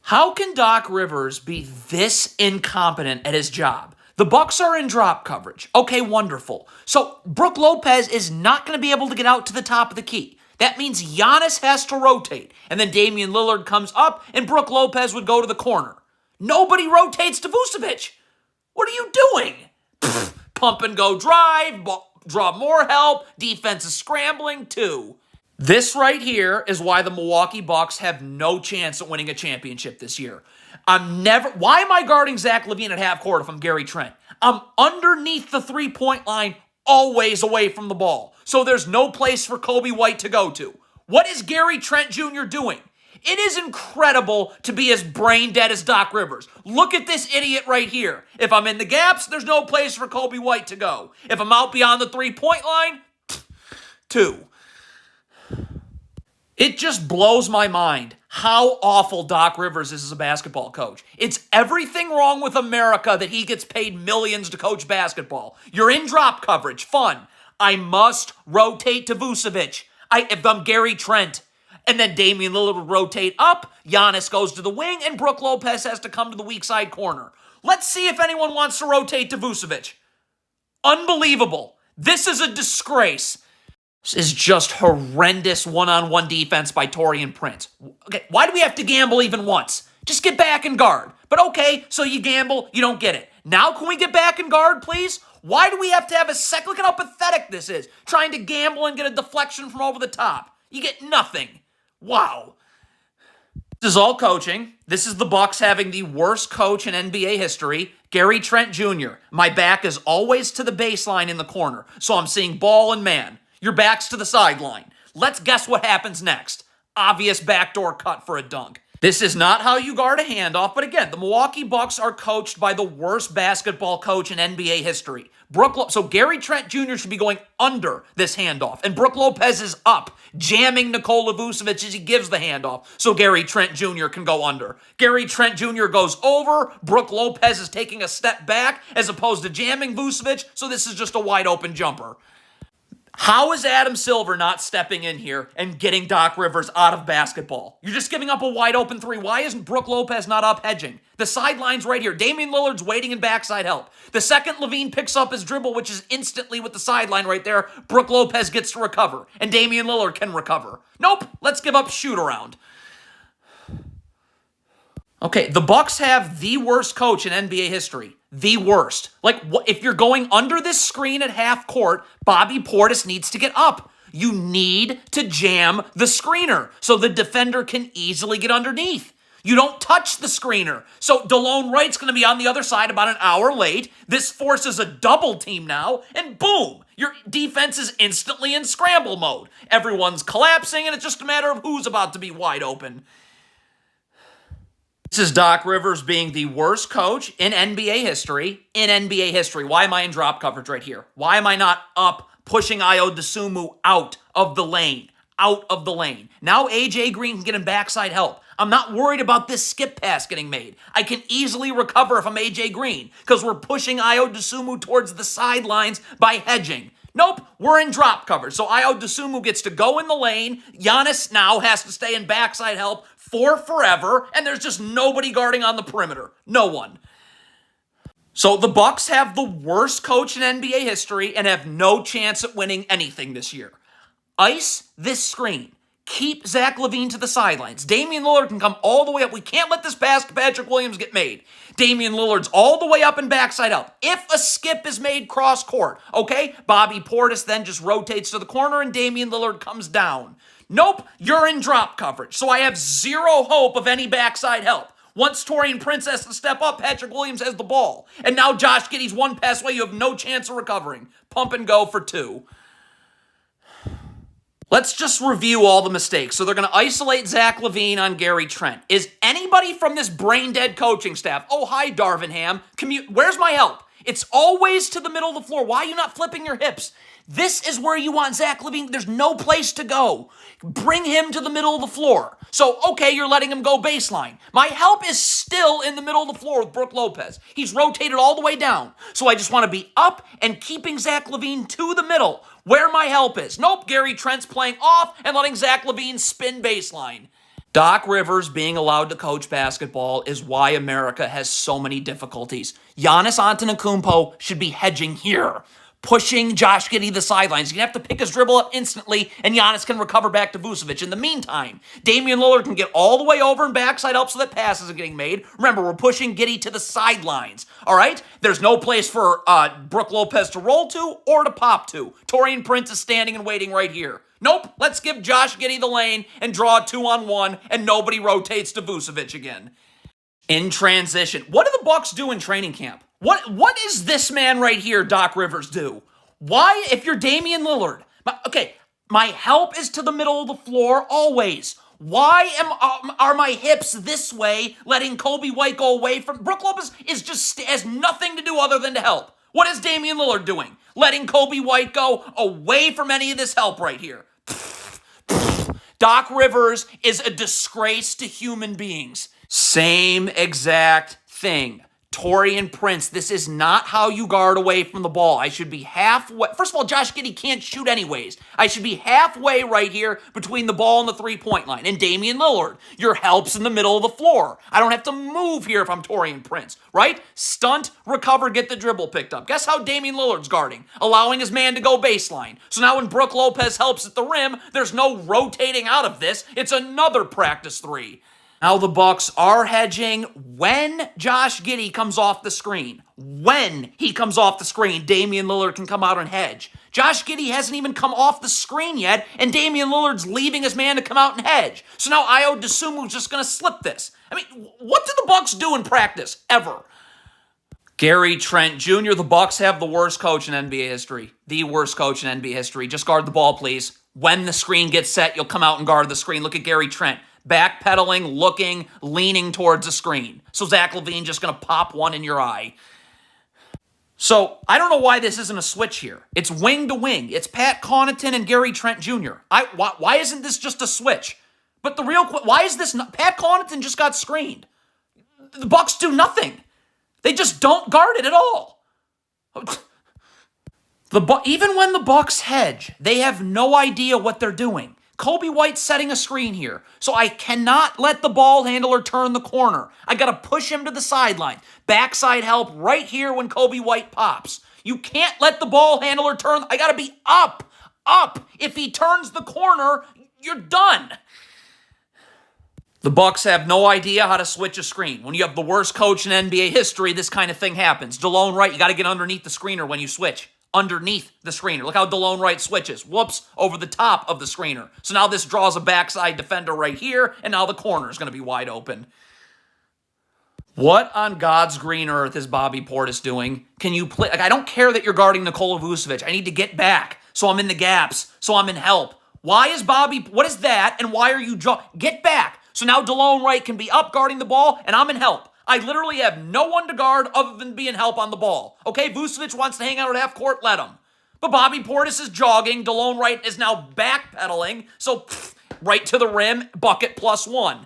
How can Doc Rivers be this incompetent at his job? The Bucks are in drop coverage. Okay, wonderful. So Brook Lopez is not going to be able to get out to the top of the key. That means Giannis has to rotate, and then Damian Lillard comes up, and Brook Lopez would go to the corner. Nobody rotates to Vucevic. What are you doing? Pump and go drive, draw more help, defense is scrambling too. This right here is why the Milwaukee Bucks have no chance at winning a championship this year. Why am I guarding Zach LaVine at half court if I'm Gary Trent? I'm underneath the three-point line, always away from the ball. So there's no place for Kobe White to go to. What is Gary Trent Jr. doing? It is incredible to be as brain dead as Doc Rivers. Look at this idiot right here. If I'm in the gaps, there's no place for Kobe White to go. If I'm out beyond the three-point line, two. It just blows my mind how awful Doc Rivers is as a basketball coach. It's everything wrong with America that he gets paid millions to coach basketball. You're in drop coverage, fun. I must rotate to Vucevic. If I'm Gary Trent. And then Damian Lillard will rotate up, Giannis goes to the wing, and Brook Lopez has to come to the weak side corner. Let's see if anyone wants to rotate to Vucevic. Unbelievable. This is a disgrace. This is just horrendous one-on-one defense by Taurean Prince. Okay, why do we have to gamble even once? Just get back and guard. But okay, so you gamble, you don't get it. Now can we get back and guard, please? Why do we have to have a second? Look at how pathetic this is. Trying to gamble and get a deflection from over the top. You get nothing. Wow. This is all coaching. This is the Bucks having the worst coach in NBA history, Gary Trent Jr. My back is always to the baseline in the corner, so I'm seeing ball and man. Your back's to the sideline. Let's guess what happens next. Obvious backdoor cut for a dunk. This is not how you guard a handoff, but again, the Milwaukee Bucks are coached by the worst basketball coach in NBA history. So Gary Trent Jr. should be going under this handoff, and Brook Lopez is up, jamming Nikola Vucevic as he gives the handoff, so Gary Trent Jr. can go under. Gary Trent Jr. goes over, Brook Lopez is taking a step back as opposed to jamming Vucevic, so this is just a wide open jumper. How is Adam Silver not stepping in here and getting Doc Rivers out of basketball? You're just giving up a wide open three. Why isn't Brook Lopez not up hedging? The sideline's right here. Damian Lillard's waiting in backside help. The second LaVine picks up his dribble, which is instantly with the sideline right there, Brook Lopez gets to recover, and Damian Lillard can recover. Nope, let's give up shoot around. Okay, the Bucks have the worst coach in NBA history. The worst. If you're going under this screen at half court, Bobby Portis needs to get up. You need to jam the screener so the defender can easily get underneath. You don't touch the screener. So DeLone Wright's going to be on the other side about an hour late. This forces a double team now, and boom, your defense is instantly in scramble mode. Everyone's collapsing, and it's just a matter of who's about to be wide open. This is Doc Rivers being the worst coach in NBA history. Why am I in drop coverage right here? Why am I not up pushing Ayo Dosunmu out of the lane? Now AJ Green can get him backside help. I'm not worried about this skip pass getting made. I can easily recover if I'm AJ Green because we're pushing Ayo Dosunmu towards the sidelines by hedging. Nope, we're in drop coverage. So Ayo Dosunmu gets to go in the lane. Giannis now has to stay in backside help for forever, and there's just nobody guarding on the perimeter. No one. So the Bucks have the worst coach in NBA history and have no chance at winning anything this year. Ice this screen. Keep Zach LaVine to the sidelines. Damian Lillard can come all the way up. We can't let this pass to Patrick Williams get made. Damian Lillard's all the way up and backside help. If a skip is made cross court, okay, Bobby Portis then just rotates to the corner and Damian Lillard comes down. Nope, you're in drop coverage. So I have zero hope of any backside help. Once Taurean Prince has to step up, Patrick Williams has the ball. And now Josh Giddey's one pass away. You have no chance of recovering. Pump and go for two. Let's just review all the mistakes. So they're going to isolate Zach LaVine on Gary Trent. Is anybody from this brain-dead coaching staff, oh, hi, Darvin Ham, where's my help? It's always to the middle of the floor. Why are you not flipping your hips? This is where you want Zach LaVine. There's no place to go. Bring him to the middle of the floor. So, okay, you're letting him go baseline. My help is still in the middle of the floor with Brook Lopez. He's rotated all the way down. So I just want to be up and keeping Zach LaVine to the middle where my help is. Nope, Gary Trent's playing off and letting Zach LaVine spin baseline. Doc Rivers being allowed to coach basketball is why America has so many difficulties. Giannis Antetokounmpo should be hedging here, pushing Josh Giddey to the sidelines. He's going to have to pick his dribble up instantly, and Giannis can recover back to Vucevic. In the meantime, Damian Lillard can get all the way over and backside up so that passes are getting made. Remember, we're pushing Giddey to the sidelines, all right? There's no place for Brook Lopez to roll to or to pop to. Taurean Prince is standing and waiting right here. Nope, let's give Josh Giddey the lane and draw a 2-on-1, and nobody rotates to Vucevic again. In transition, what do the Bucks do in training camp? What is this man right here, Doc Rivers, do? Why, if you're Damian Lillard, my help is to the middle of the floor always. Why are my hips this way, letting Coby White go away from... Brook Lopez has nothing to do other than to help. What is Damian Lillard doing? Letting Coby White go away from any of this help right here. Doc Rivers is a disgrace to human beings. Same exact thing. Taurean Prince, this is not how you guard away from the ball. I should be halfway. First of all, Josh Giddey can't shoot anyways. I should be halfway right here between the ball and the three-point line. And Damian Lillard, your help's in the middle of the floor. I don't have to move here if I'm Taurean Prince, right? Stunt, recover, get the dribble picked up. Guess how Damian Lillard's guarding? Allowing his man to go baseline. So now when Brook Lopez helps at the rim, there's no rotating out of this. It's another practice three. Now the Bucks are hedging when Josh Giddey comes off the screen. When he comes off the screen, Damian Lillard can come out and hedge. Josh Giddey hasn't even come off the screen yet, and Damian Lillard's leaving his man to come out and hedge. So now Ayo Dosunmu's just going to slip this. I mean, what did the Bucks do in practice, ever? Gary Trent Jr., the Bucks have the worst coach in NBA history. The worst coach in NBA history. Just guard the ball, please. When the screen gets set, you'll come out and guard the screen. Look at Gary Trent. Backpedaling, looking, leaning towards the screen. So Zach LaVine just going to pop one in your eye. So I don't know why this isn't a switch here. It's wing to wing. It's Pat Connaughton and Gary Trent Jr. Why isn't this just a switch? But why is this not? Pat Connaughton just got screened. The Bucks do nothing. They just don't guard it at all. Even when the Bucks hedge, they have no idea what they're doing. Coby White's setting a screen here, so I cannot let the ball handler turn the corner. I got to push him to the sideline. Backside help right here when Coby White pops. You can't let the ball handler turn. I got to be up. If he turns the corner, you're done. The Bucks have no idea how to switch a screen. When you have the worst coach in NBA history, this kind of thing happens. DeLone Wright, you got to get underneath the screener when you switch. Underneath the screener. Look how DeLone Wright switches. Whoops, over the top of the screener. So now this draws a backside defender right here, and now the corner is going to be wide open. What on God's green earth is Bobby Portis doing? Can you play? I don't care that you're guarding Nikola Vucevic. I need to get back, so I'm in the gaps, so I'm in help. What is that, and why are you get back? So now DeLone Wright can be up guarding the ball, and I'm in help. I literally have no one to guard other than being help on the ball. Okay, Vucevic wants to hang out at half court, let him. But Bobby Portis is jogging. DeLone Wright is now backpedaling. So right to the rim, bucket +1.